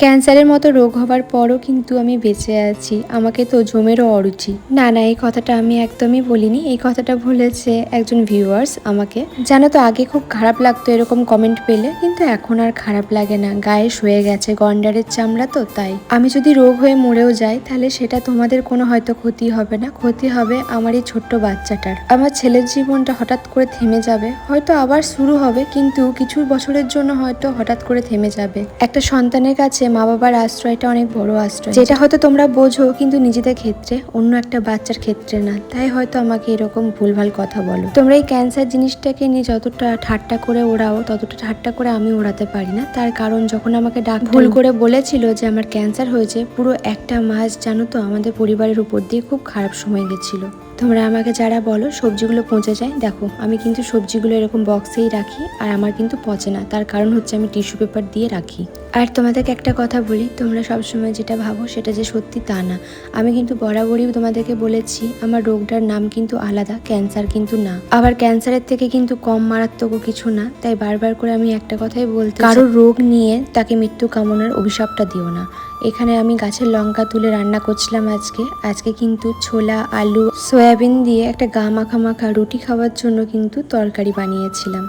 ক্যান্সারের মতো রোগ হবার পরও কিন্তু আমি বেঁচে আছি, আমাকে তো জমেরও অরুচি। না না, এই কথাটা আমি একদমই বলিনি, এই কথাটা বলেছে একজন ভিউয়ার্স আমাকে। জানো তো, আগে খুব খারাপ লাগতো এরকম কমেন্ট পেলে, কিন্তু এখন আর খারাপ লাগে না, গায়ে শুয়ে গেছে, গন্ডারের চামড়া তো তাই। আমি যদি রোগ হয়ে মরেও যাই তাহলে সেটা তোমাদের কোনো হয়তো ক্ষতি হবে না, ক্ষতি হবে আমার এই ছোট্ট বাচ্চাটার। আমার ছেলের জীবনটা হঠাৎ করে থেমে যাবে, হয়তো আবার শুরু হবে, কিন্তু কিছু বছরের জন্য হয়তো হঠাৎ করে থেমে যাবে। একটা সন্তানের কাছে মা বাবার আশ্রয়টা অনেক বড় আশ্রয়, যেটা হয়তো তোমরা বোঝো কিন্তু নিজেদের ক্ষেত্রে, অন্য একটা বাচ্চার ক্ষেত্রে না। তাই হয়তো আমাকে এরকম ভুলভাল কথা বলো। তোমরা এই ক্যান্সার জিনিসটাকে নিয়ে যতটা ঠাট্টা করে ওড়াও, ততটা ঠাট্টা করে আমি ওড়াতে পারি না। তার কারণ যখন আমাকে ডাক্তার ভুল করে বলেছিল যে আমার ক্যান্সার হয়েছে, পুরো একটা মাস জানো তো আমাদের পরিবারের উপর দিয়ে খুব খারাপ সময় গেছিল। তোমরা আমাকে যারা বলো সবজিগুলো পচে যায়, দেখো আমি কিন্তু সবজিগুলো এরকম বক্সেই রাখি, আর আমার কিন্তু পচে না। তার কারণ হচ্ছে আমি টিস্যু পেপার দিয়ে রাখি। আর তোমাদেরকে একটা কথা বলি, তোমরা সবসময় যেটা ভাবো সেটা যে সত্যি তা না। আমি কিন্তু বরাবরই তোমাদেরকে বলেছি আমার রোগটার নাম কিন্তু আলাদা, ক্যান্সার কিন্তু না। আবার ক্যান্সারের থেকে কিন্তু কম মারাত্মকও কিছু না। তাই বারবার করে আমি একটা কথাই বলতে, কারোর রোগ নিয়ে তাকে মৃত্যু কামনার অভিশাপটা দিও না। এখানে আমি গাছের লঙ্কা তুলে রান্না করছিলাম আজকে কিন্তু ছোলা, আলু, সয়াবিন দিয়ে একটা গা মাখা মাখা রুটি খাওয়ার জন্য কিন্তু তরকারি বানিয়েছিলাম।